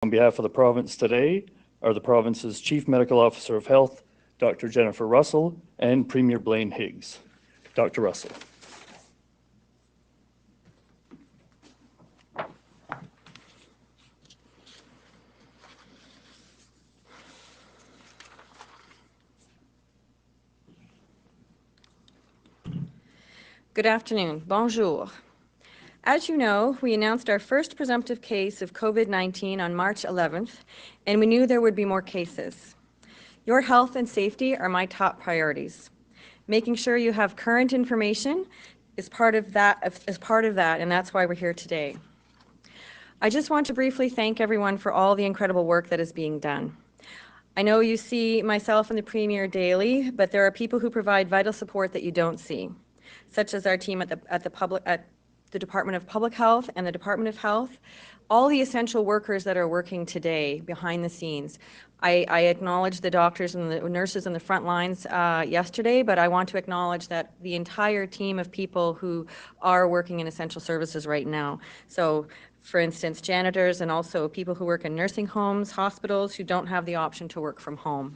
On behalf of the province today are the province's Chief Medical Officer of Health, Dr. Jennifer Russell, and Premier Blaine Higgs. Dr. Russell. Good afternoon. Bonjour. As you know, we announced our first presumptive case of COVID-19 on March 11th, and we knew there would be more cases. Your health and safety are my top priorities. Making sure you have current information is part of that, and that's why we're here today. I just want to briefly thank everyone for all the incredible work that is being done. I know you see myself and the Premier daily, but there are people who provide vital support that you don't see, such as our team at the Department of Public Health and the Department of Health, all the essential workers that are working today behind the scenes. I acknowledge the doctors and the nurses on the front lines yesterday, but I want to acknowledge that the entire team of people who are working in essential services right now. So, for instance, janitors and also people who work in nursing homes, hospitals, who don't have the option to work from home.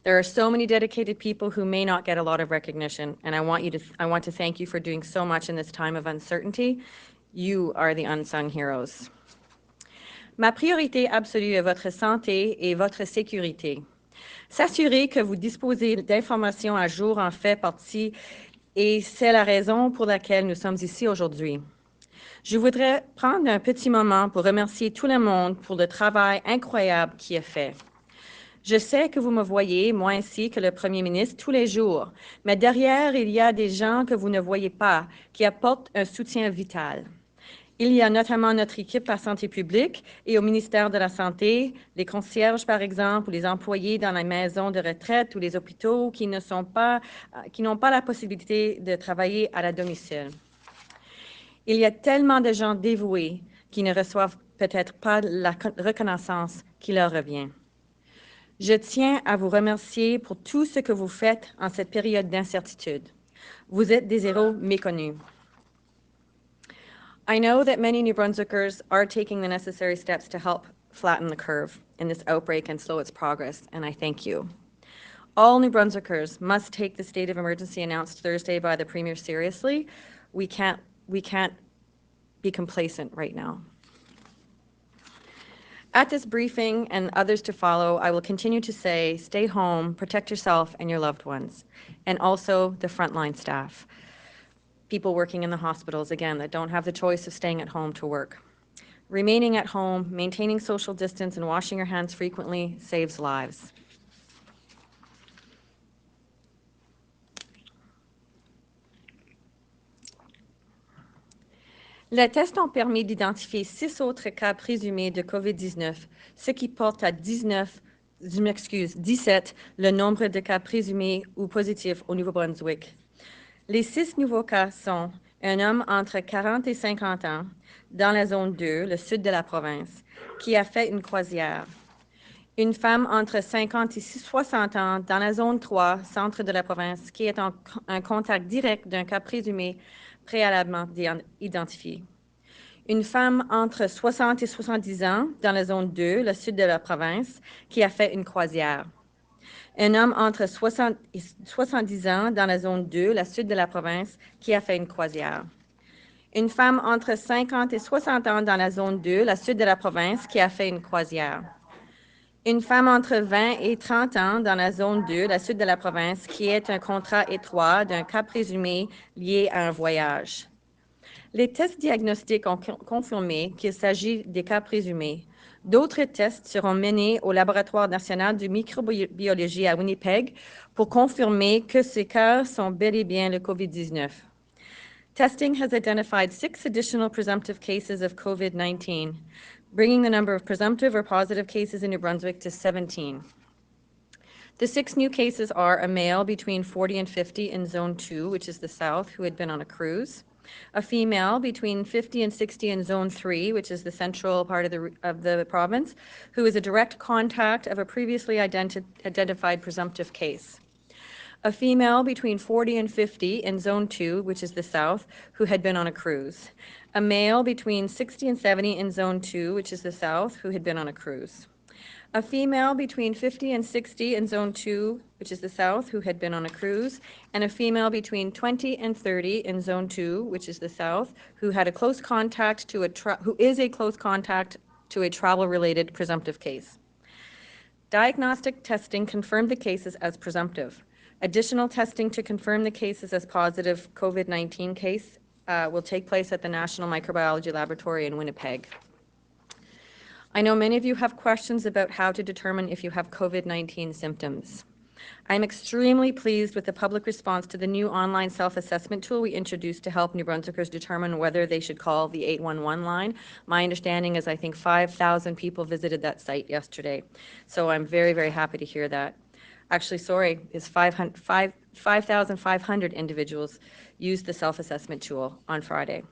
There are so many dedicated people who may not get a lot of recognition, and I want to thank you for doing so much in this time of uncertainty. You are the unsung heroes. Ma priorité absolue est votre santé et votre sécurité. S'assurer que vous disposez d'informations à jour en fait partie, et c'est la raison pour laquelle nous sommes ici aujourd'hui. Je voudrais prendre un petit moment pour remercier tout le monde pour le travail incroyable qui est fait. Je sais que vous me voyez, moi ainsi que le Premier ministre, tous les jours, mais derrière, il y a des gens que vous ne voyez pas, qui apportent un soutien vital. Il y a notamment notre équipe à santé publique et au ministère de la Santé, les concierges par exemple, ou les employés dans les maisons de retraite ou les hôpitaux qui n'ont pas la possibilité de travailler à la domicile. Il y a tellement de gens dévoués qui ne reçoivent peut-être pas la reconnaissance qui leur revient. Je tiens à vous remercier pour tout ce que vous faites en cette période d'incertitude. Vous êtes des héros méconnus. I know that many New Brunswickers are taking the necessary steps to help flatten the curve in this outbreak and slow its progress, and I thank you. All New Brunswickers must take the state of emergency announced Thursday by the Premier seriously. We can't be complacent right now. At this briefing and others to follow, I will continue to say, stay home, protect yourself and your loved ones, and also the frontline staff. People working in the hospitals, again, that don't have the choice of staying at home to work. Remaining at home, maintaining social distance, and washing your hands frequently saves lives. Les tests ont permis d'identifier 6 autres cas présumés de COVID-19, ce qui porte à 17 le nombre de cas présumés ou positifs au Nouveau-Brunswick. Les 6 nouveaux cas sont un homme entre 40 et 50 ans dans la zone 2, le sud de la province, qui a fait une croisière. Une femme entre 50 et 60 ans dans la zone 3, centre de la province, qui est en contact direct d'un cas présumé préalablement identifié. Une femme entre 60 et 70 ans dans la zone 2, le sud de la province, qui a fait une croisière. Un homme entre 60 et 70 ans dans la zone 2, le sud de la province, qui a fait une croisière. Une femme entre 50 et 60 ans dans la zone 2, le sud de la province, qui a fait une croisière. Une femme entre 20 et 30 ans dans la zone 2, le sud de la province, qui est un contrat étroit d'un cas présumé lié à un voyage. Les tests diagnostiques ont confirmé qu'il s'agit des cas présumés. D'autres tests seront menés au Laboratoire national de microbiologie à Winnipeg pour confirmer que ces cas sont bel et bien le COVID-19. Testing has identified 6 additional presumptive cases of COVID-19, bringing the number of presumptive or positive cases in New Brunswick to 17. The 6 new cases are a male between 40 and 50 in Zone 2, which is the south, who had been on a cruise, a female between 50 and 60 in Zone 3, which is the central part of the province, who is a direct contact of a previously identified presumptive case. a female between 40 and 50 in Zone 2, which is the south, who had been on a cruise, a male between 60 and 70 in Zone 2, which is the south, who had been on a cruise, a female between 50 and 60 in Zone 2, which is the south, who had been on a cruise, and a female between 20 and 30 in Zone 2, which is the south, who had a close contact to who is a close contact to a travel-related presumptive case. Diagnostic testing confirmed the cases as presumptive. Additional testing to confirm the cases as positive COVID-19 case will take place at the National Microbiology Laboratory in Winnipeg. I know many of you have questions about how to determine if you have COVID-19 symptoms. I'm extremely pleased with the public response to the new online self-assessment tool we introduced to help New Brunswickers determine whether they should call the 811 line. My understanding is I think 5,000 people visited that site yesterday. So I'm very, very happy to hear that. Actually, sorry, it's 5,500 individuals used the self-assessment tool on Friday.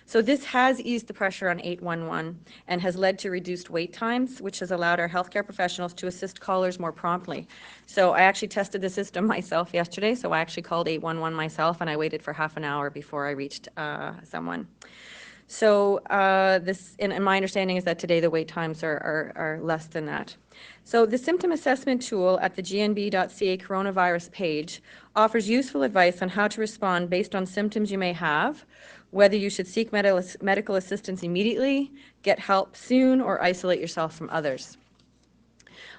So this has eased the pressure on 811 and has led to reduced wait times, which has allowed our healthcare professionals to assist callers more promptly. So I actually tested the system myself yesterday, so I actually called 811 myself, and I waited for half an hour before I reached someone. So and my understanding is that today the wait times are less than that. So the symptom assessment tool at the gnb.ca coronavirus page offers useful advice on how to respond based on symptoms you may have, whether you should seek medical assistance immediately, get help soon, or isolate yourself from others.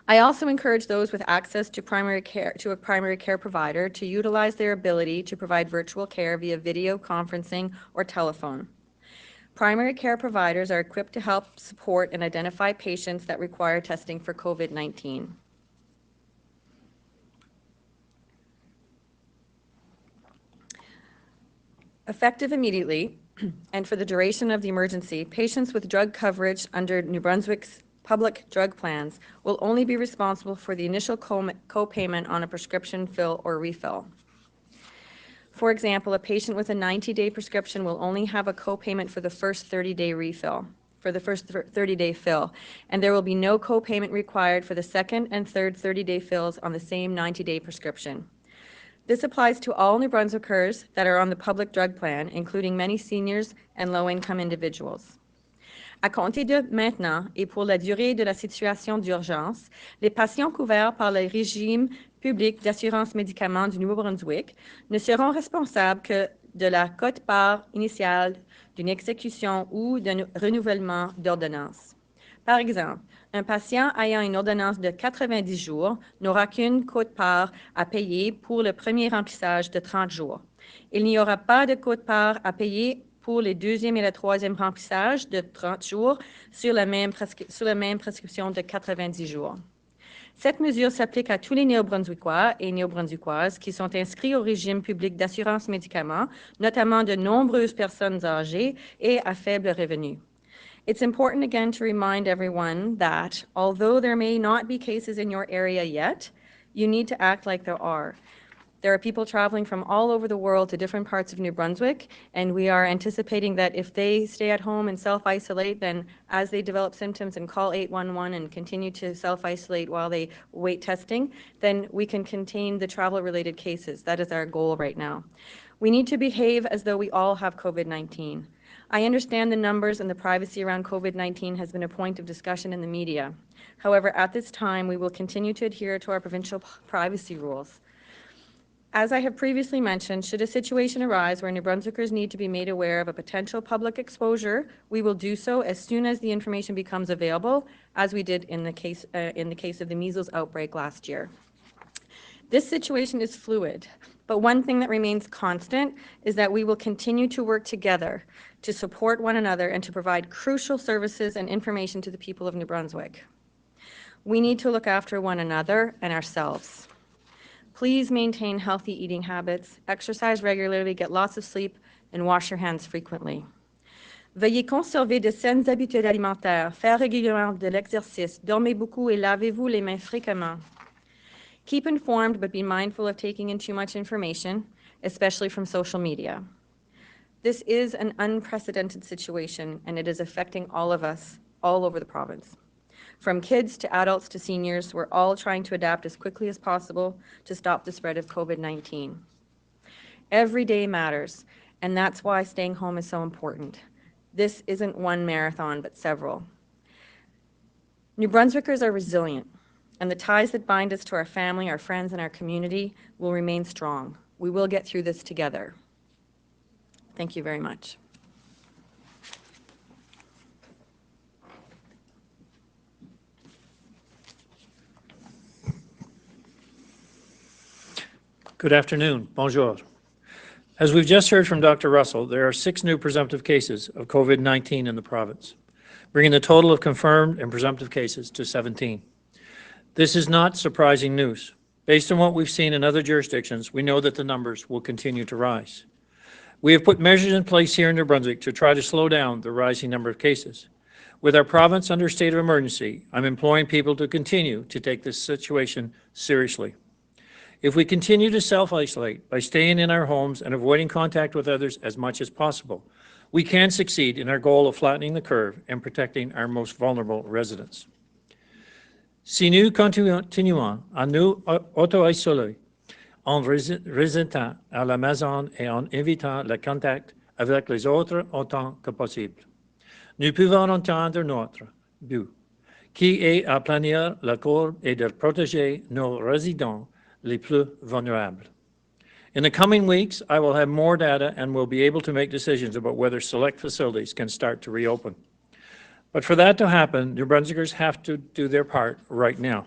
I also encourage those with access to a primary care provider to utilize their ability to provide virtual care via video conferencing or telephone. Primary care providers are equipped to help support and identify patients that require testing for COVID-19. Effective immediately, and for the duration of the emergency, patients with drug coverage under New Brunswick's public drug plans will only be responsible for the initial co-payment on a prescription fill or refill. For example, a patient with a 90-day prescription will only have a co-payment for the first 30-day refill, for the first 30-day fill, and there will be no co-payment required for the second and third 30-day fills on the same 90-day prescription. This applies to all New Brunswickers that are on the public drug plan, including many seniors and low-income individuals. À compter de maintenant et pour la durée de la situation d'urgence, les patients couverts par le régime public d'assurance médicaments du Nouveau-Brunswick ne seront responsables que de la quote-part initiale d'une exécution ou d'un renouvellement d'ordonnance. Par exemple, un patient ayant une ordonnance de 90 jours n'aura qu'une quote-part à payer pour le premier remplissage de 30 jours. Il n'y aura pas de quote-part à payer pour les deuxième et le troisième remplissage de 30 jours sur la même prescription de 90 jours. Cette mesure s'applique à tous les Néo-Brunswickois et Néo-Brunswickoises qui sont inscrits au régime public d'assurance médicaments, notamment de nombreuses personnes âgées et à faible revenu. It's important again to remind everyone that although there may not be cases in your area yet, you need to act like there are. There are people traveling from all over the world to different parts of New Brunswick, and we are anticipating that if they stay at home and self-isolate, then as they develop symptoms and call 811 and continue to self-isolate while they wait testing, then we can contain the travel-related cases. That is our goal right now. We need to behave as though we all have COVID-19. I understand the numbers and the privacy around COVID-19 has been a point of discussion in the media. However, at this time, we will continue to adhere to our provincial privacy rules. As I have previously mentioned, should a situation arise where New Brunswickers need to be made aware of a potential public exposure, we will do so as soon as the information becomes available, as we did in the case of the measles outbreak last year. This situation is fluid, but one thing that remains constant is that we will continue to work together to support one another and to provide crucial services and information to the people of New Brunswick. We need to look after one another and ourselves. Please maintain healthy eating habits, exercise regularly, get lots of sleep, and wash your hands frequently. Veuillez conserver de saines habitudes alimentaires, faire régulièrement de l'exercice, dormez beaucoup et lavez-vous les mains fréquemment. Keep informed, but be mindful of taking in too much information, especially from social media. This is an unprecedented situation, and it is affecting all of us all over the province. From kids to adults to seniors, we're all trying to adapt as quickly as possible to stop the spread of COVID-19. Every day matters, and that's why staying home is so important. This isn't one marathon, but several. New Brunswickers are resilient, and the ties that bind us to our family, our friends, and our community will remain strong. We will get through this together. Thank you very much. Good afternoon. Bonjour. As we've just heard from Dr. Russell, there are 6 new presumptive cases of COVID-19 in the province, bringing the total of confirmed and presumptive cases to 17. This is not surprising news. Based on what we've seen in other jurisdictions, we know that the numbers will continue to rise. We have put measures in place here in New Brunswick to try to slow down the rising number of cases. With our province under state of emergency, I'm imploring people to continue to take this situation seriously. If we continue to self-isolate by staying in our homes and avoiding contact with others as much as possible, we can succeed in our goal of flattening the curve and protecting our most vulnerable residents. Si nous continuons à nous auto-isoler en restant à la maison et en évitant le contact avec les autres autant que possible, nous pouvons atteindre notre but, qui est à planir la courbe et de protéger nos résidents les plus vulnérables. In the coming weeks, I will have more data and will be able to make decisions about whether select facilities can start to reopen. But for that to happen, New Brunswickers have to do their part right now.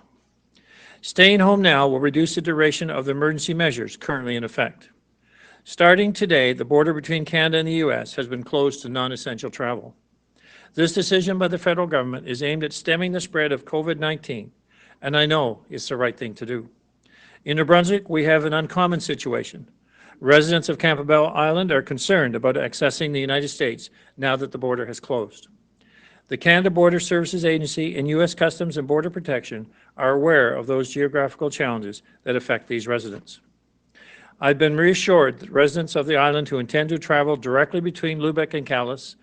Staying home now will reduce the duration of the emergency measures currently in effect. Starting today, the border between Canada and the U.S. has been closed to non-essential travel. This decision by the federal government is aimed at stemming the spread of COVID-19, and I know it's the right thing to do. In New Brunswick, we have an uncommon situation. Residents of Campbell Island are concerned about accessing the United States now that the border has closed. The Canada Border Services Agency and U.S. Customs and Border Protection are aware of those geographical challenges that affect these residents. I've been reassured that residents of the island who intend to travel directly between Lubec and Calais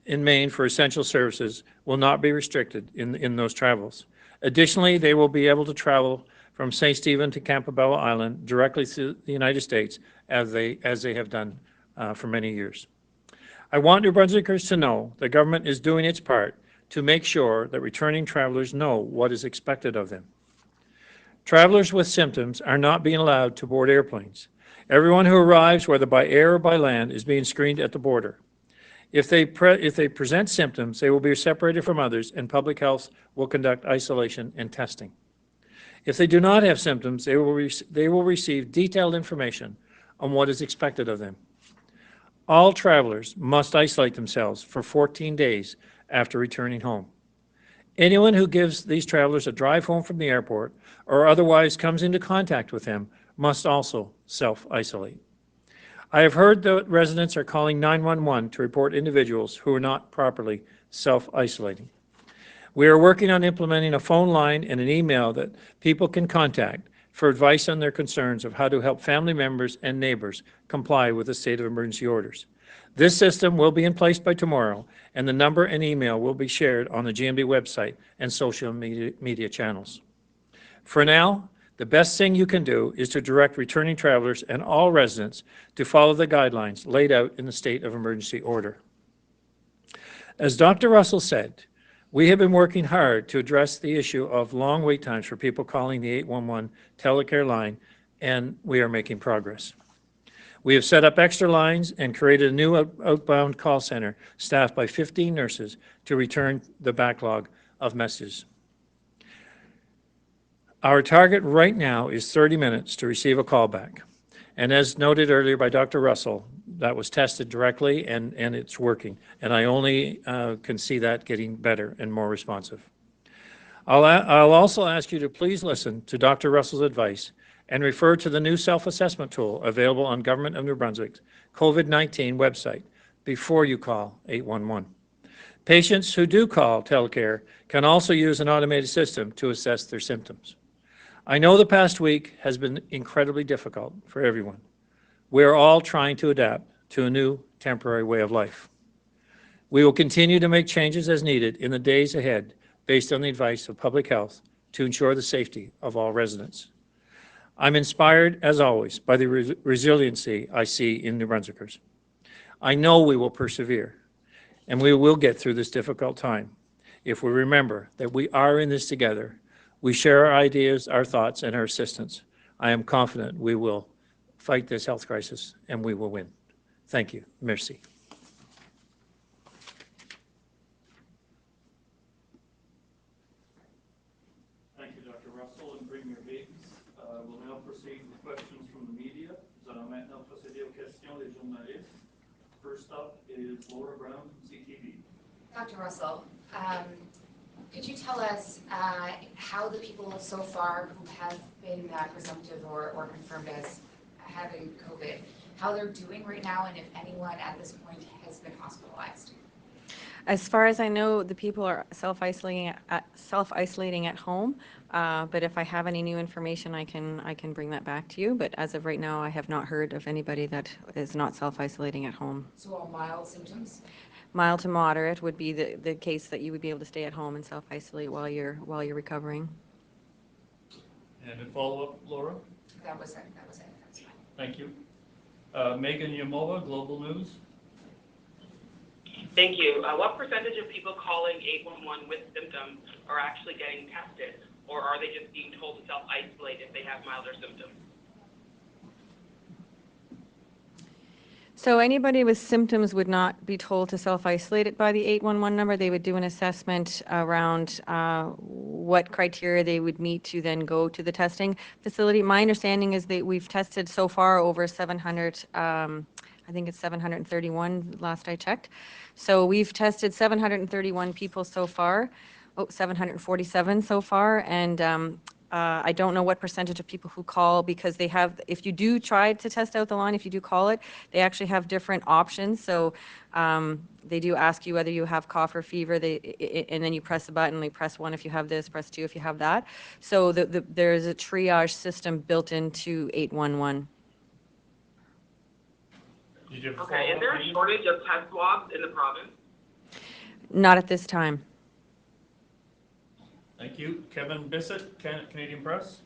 in Maine for essential services will not be restricted in those travels. Additionally, they will be able to travel from St. Stephen to Campobello Island directly to the United States as they have done for many years. I want New Brunswickers to know the government is doing its part to make sure that returning travelers know what is expected of them. Travelers with symptoms are not being allowed to board airplanes. Everyone who arrives, whether by air or by land, is being screened at the border. If they present symptoms, they will be separated from others, and public health will conduct isolation and testing. If they do not have symptoms, they will receive detailed information on what is expected of them. All travelers must isolate themselves for 14 days after returning home. Anyone who gives these travelers a drive home from the airport or otherwise comes into contact with them must also self-isolate. I have heard that residents are calling 911 to report individuals who are not properly self-isolating. We are working on implementing a phone line and an email that people can contact for advice on their concerns of how to help family members and neighbors comply with the state of emergency orders. This system will be in place by tomorrow, and the number and email will be shared on the GMB website and social media channels. For now, the best thing you can do is to direct returning travelers and all residents to follow the guidelines laid out in the state of emergency order. As Dr. Russell said, we have been working hard to address the issue of long wait times for people calling the 811 telecare line, and we are making progress. We have set up extra lines and created a new outbound call center staffed by 15 nurses to return the backlog of messages. Our target right now is 30 minutes to receive a callback. And as noted earlier by Dr. Russell, that was tested directly and it's working. And I only can see that getting better and more responsive. I'll also ask you to please listen to Dr. Russell's advice and refer to the new self-assessment tool available on Government of New Brunswick's COVID-19 website before you call 811. Patients who do call telecare can also use an automated system to assess their symptoms. I know the past week has been incredibly difficult for everyone. We are all trying to adapt to a new temporary way of life. We will continue to make changes as needed in the days ahead based on the advice of public health to ensure the safety of all residents. I'm inspired, as always, by the resiliency I see in New Brunswickers. I know we will persevere, and we will get through this difficult time if we remember that we are in this together. We share our ideas, our thoughts, and our assistance. I am confident we will fight this health crisis, and we will win. Thank you. Merci. Thank you, Dr. Russell and Premier Higgs. We'll now proceed with questions from the media. Nous allons maintenant procéder aux questions des journalistes. First up is Laura Brown from CTV. Dr. Russell, could you tell us how the people so far who have been presumptive or confirmed as having COVID, how they're doing right now, and if anyone at this point has been hospitalized? As far as I know, the people are self-isolating at home. But if I have any new information, I can bring that back to you. But as of right now, I have not heard of anybody that is not self-isolating at home. So all mild symptoms? Mild to moderate would be the case that you would be able to stay at home and self-isolate while you're recovering. And a follow-up, Laura? That was it. That's fine. Thank you. Megan Yamova, Global News. Thank you. What percentage of people calling 811 with symptoms are actually getting tested, or are they just being told to self-isolate if they have milder symptoms? So anybody with symptoms would not be told to self-isolate it by the 811 number. They would do an assessment around what criteria they would meet to then go to the testing facility. My understanding is that we've tested so far over 700, I think it's 731 last I checked. So we've tested 731 people so far, 747 so far, and I don't know what percentage of people who call, because they have, if you do try to test out the line, if you do call it, they actually have different options. So they do ask you whether you have cough or fever, and then you press the button, they press 1 if you have this, press 2 if you have that. So there's a triage system built into 811. Okay, is there a shortage of test swabs in the province? Not at this time. Thank you. Kevin Bissett, Canadian Press.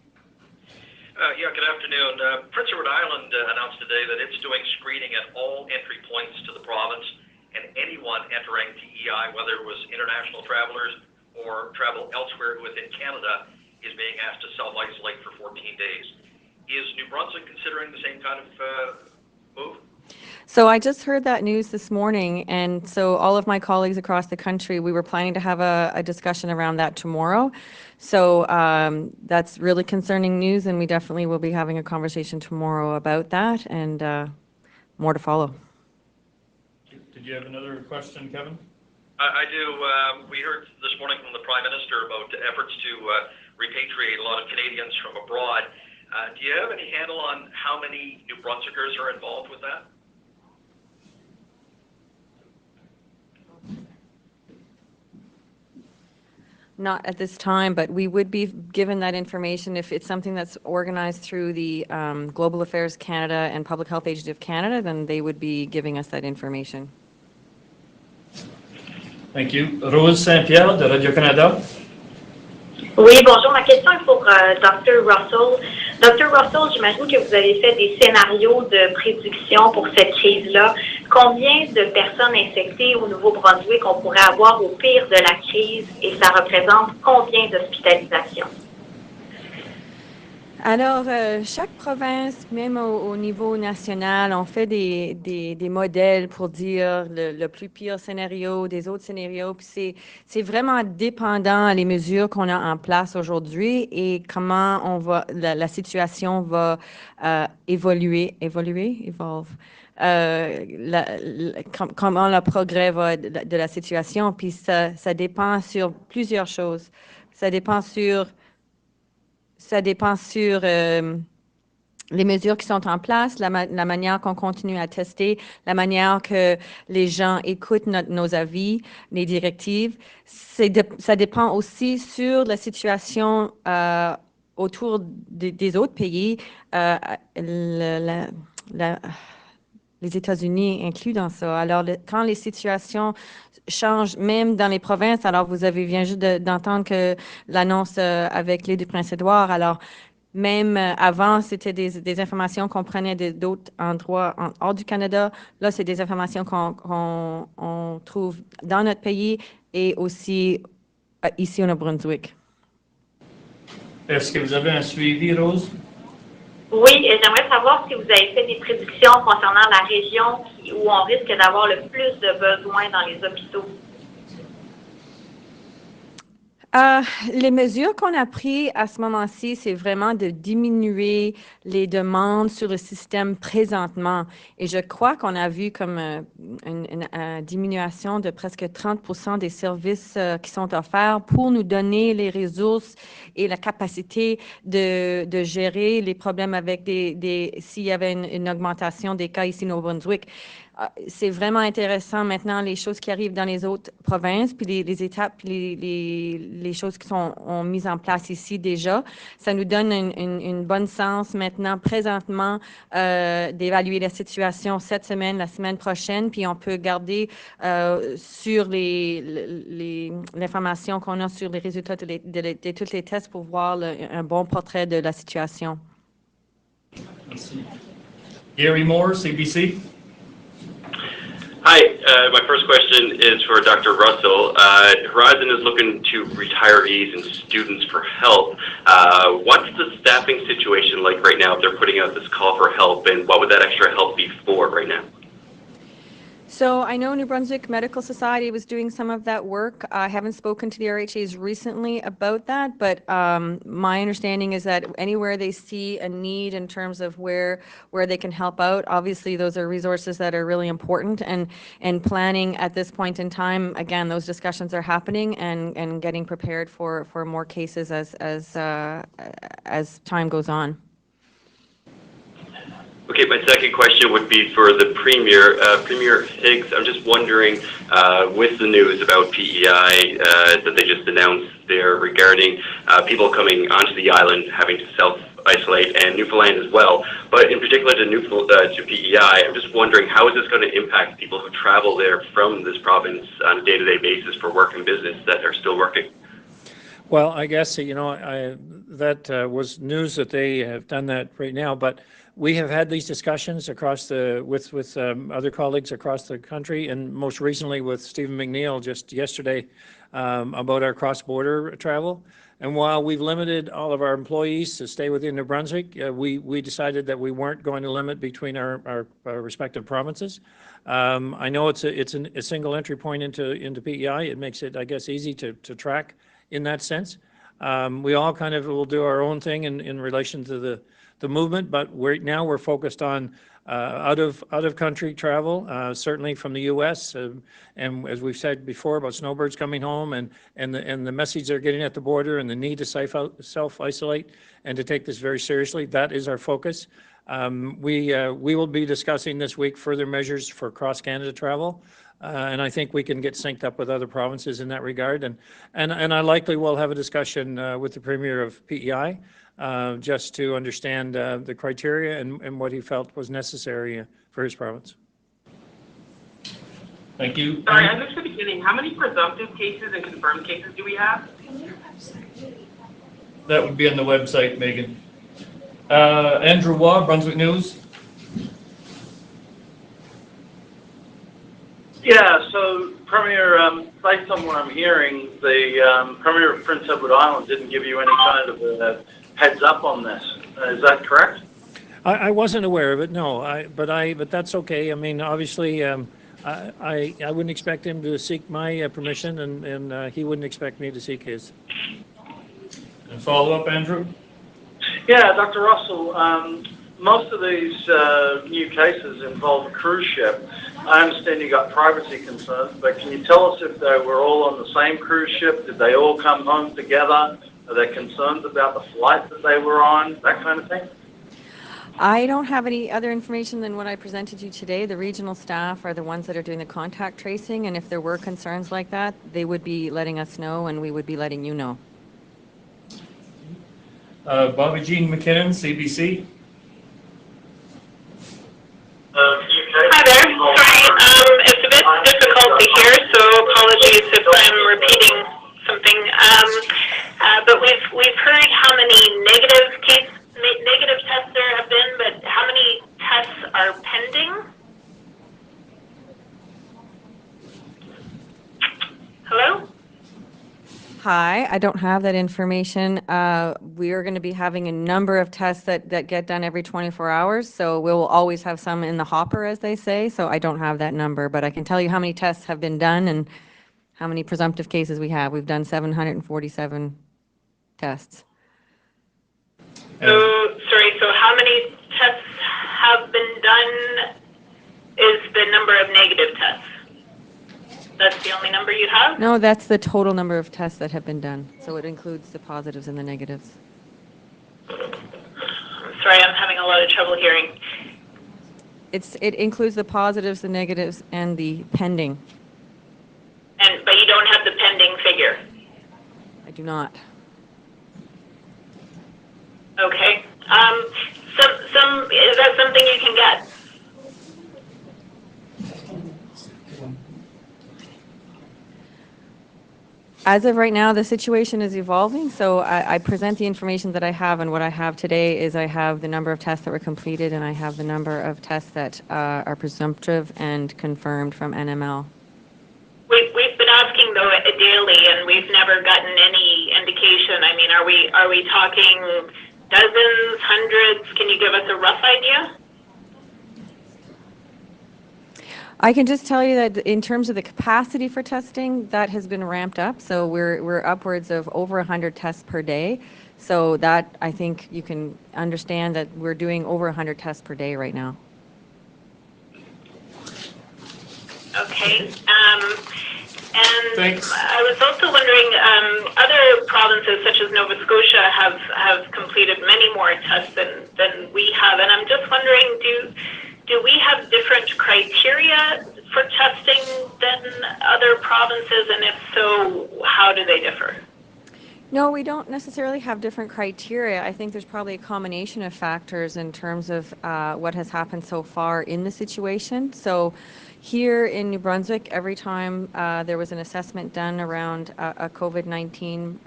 Yeah, good afternoon. Prince Edward Island announced today that it's doing screening at all entry points to the province, and anyone entering PEI, whether it was international travelers or travel elsewhere within Canada, is being asked to self-isolate for 14 days. Is New Brunswick considering the same kind of move? So I just heard that news this morning, and so all of my colleagues across the country, we were planning to have a discussion around that tomorrow. So that's really concerning news, and we definitely will be having a conversation tomorrow about that, and more to follow. Did you have another question, Kevin? I do. We heard this morning from the Prime Minister about efforts to repatriate a lot of Canadians from abroad. Do you have any handle on how many New Brunswickers are involved with that? Not at this time, but we would be given that information if it's something that's organized through the Global Affairs Canada and Public Health Agency of Canada, then they would be giving us that information. Thank you. Rose Saint-Pierre de Radio-Canada. Oui, bonjour. Ma question est pour Dr. Russell. Dr. Russell, j'imagine que vous avez fait des scénarios de prédiction pour cette crise-là. Combien de personnes infectées au Nouveau-Brunswick on pourrait avoir au pire de la crise et ça représente combien d'hospitalisations? Alors, chaque province, même au niveau national, on fait des modèles pour dire le plus pire scénario, des autres scénarios. Puis c'est vraiment dépendant les mesures qu'on a en place aujourd'hui et comment la situation va évoluer. Comment le progrès va de la situation. Puis ça dépend sur plusieurs choses. Ça dépend sur les mesures qui sont en place, la manière qu'on continue à tester, la manière que les gens écoutent nos avis, les directives. Ça dépend aussi sur la situation autour des autres pays. Les États-Unis inclus dans ça. Alors, quand les situations change même dans les provinces. Alors, vous avez bien juste d'entendre que l'annonce avec l'île du Prince-Édouard. Alors, même avant, c'était des informations qu'on prenait d'autres endroits hors du Canada. Là, c'est des informations qu'on trouve dans notre pays et aussi ici au Brunswick. Est-ce que vous avez un suivi, Rose? Oui, j'aimerais savoir si vous avez fait des prédictions concernant la région où on risque d'avoir le plus de besoins dans les hôpitaux. Les mesures qu'on a prises à ce moment-ci, c'est vraiment de diminuer les demandes sur le système présentement. Et je crois qu'on a vu comme une diminution de presque 30% des services qui sont offerts pour nous donner les ressources et la capacité de gérer les problèmes avec s'il y avait une augmentation des cas ici au Brunswick. C'est vraiment intéressant maintenant les choses qui arrivent dans les autres provinces, puis les étapes, puis les choses qui sont mises en place ici déjà. Ça nous donne une bonne sens maintenant, présentement, d'évaluer la situation cette semaine, la semaine prochaine, puis on peut garder sur l'information qu'on a sur les résultats de tous les tests pour voir un bon portrait de la situation. Merci. Gary Moore, CBC. Hi, my first question is for Dr. Russell. Horizon is looking to retirees and students for help. What's the staffing situation like right now if they're putting out this call for help, and what would that extra help be for right now? So I know New Brunswick Medical Society was doing some of that work. I haven't spoken to the RHAs recently about that, but my understanding is that anywhere they see a need in terms of where they can help out, obviously those are resources that are really important, and planning at this point in time, again, those discussions are happening and getting prepared for more cases as time goes on. Okay, my second question would be for the Premier. Premier Higgs, I'm just wondering, with the news about PEI that they just announced there regarding people coming onto the island having to self-isolate, and Newfoundland as well, but in particular to PEI, I'm just wondering how is this going to impact people who travel there from this province on a day-to-day basis for work and business that are still working? Well, I guess, that was news that they have done that right now, but we have had these discussions with other colleagues across the country, and most recently with Stephen McNeil just yesterday about our cross-border travel. And while we've limited all of our employees to stay within New Brunswick, we decided that we weren't going to limit between our respective provinces. I know it's a single entry point into PEI. It makes it, I guess, easy to track in that sense. We all kind of will do our own thing in relation to the movement, but we're focused on out of country travel, certainly from the U.S. And as we've said before about snowbirds coming home and the message they're getting at the border and the need to self-isolate and to take this very seriously. That is our focus. We will be discussing this week further measures for cross-Canada travel. And I think we can get synced up with other provinces in that regard. And I likely will have a discussion with the Premier of PEI just to understand the criteria and what he felt was necessary for his province. Thank you. Sorry, I missed the beginning. How many presumptive cases and confirmed cases do we have? That would be on the website, Megan. Andrew Waugh, Brunswick News. Yeah, so Premier, based on what I'm hearing, the Premier of Prince Edward Island didn't give you any kind of a heads up on this. Is that correct? I wasn't aware of it, no. But that's okay. I mean, obviously, I wouldn't expect him to seek my permission, and he wouldn't expect me to seek his. And follow up, Andrew? Yeah, Dr. Russell, most of these new cases involve a cruise ship. I understand you got privacy concerns, but can you tell us if they were all on the same cruise ship? Did they all come home together? Are there concerns about the flight that they were on? That kind of thing? I don't have any other information than what I presented you today. The regional staff are the ones that are doing the contact tracing, and if there were concerns like that, they would be letting us know, and we would be letting you know. Bobby Jean McKinnon, CBC. Hi there. Sorry, it's a bit difficult to hear, so apologies if I'm repeating something. But we've heard how many negative tests there have been, but how many tests are pending? Hello? Hi, I don't have that information. We are going to be having a number of tests that get done every 24 hours, so we'll always have some in the hopper, as they say, so I don't have that number, but I can tell you how many tests have been done and how many presumptive cases we have. We've done 747 tests. So how many tests have been done is the number of negative tests? That's the only number you have? No, that's the total number of tests that have been done, so it includes the positives and the negatives. I'm sorry, I'm having a lot of trouble hearing. It includes the positives, the negatives, and the pending. But you don't have the pending figure? I do not. Okay. Is that something you can get? As of right now, the situation is evolving, so I present the information that I have, and what I have today is I have the number of tests that were completed, and I have the number of tests that are presumptive and confirmed from NML. We've been asking though daily, and we've never gotten any indication. I mean, are we talking dozens, hundreds? Can you give us a rough idea? I can just tell you that in terms of the capacity for testing, that has been ramped up. So we're upwards of over 100 tests per day. So that, I think you can understand that we're doing over 100 tests per day right now. Okay. And Thanks. I was also wondering, other provinces such as Nova Scotia have completed many more tests than we have, and I'm just wondering, do we have different criteria for testing than other provinces, and if so, how do they differ? No, we don't necessarily have different criteria. I think there's probably a combination of factors in terms of what has happened so far in the situation. So here in New Brunswick, every time there was an assessment done around a COVID-19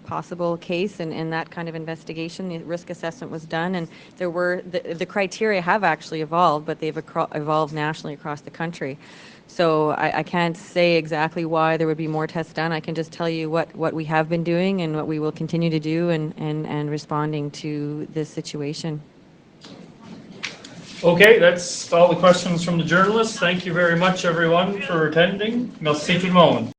possible case and in that kind of investigation, the risk assessment was done, and there were the criteria have actually evolved, but they've evolved nationally across the country. So I can't say exactly why there would be more tests done. I can just tell you what we have been doing and what we will continue to do and responding to this situation. Okay, that's all the questions from the journalists. Thank you very much, everyone, for attending. Merci tout le monde.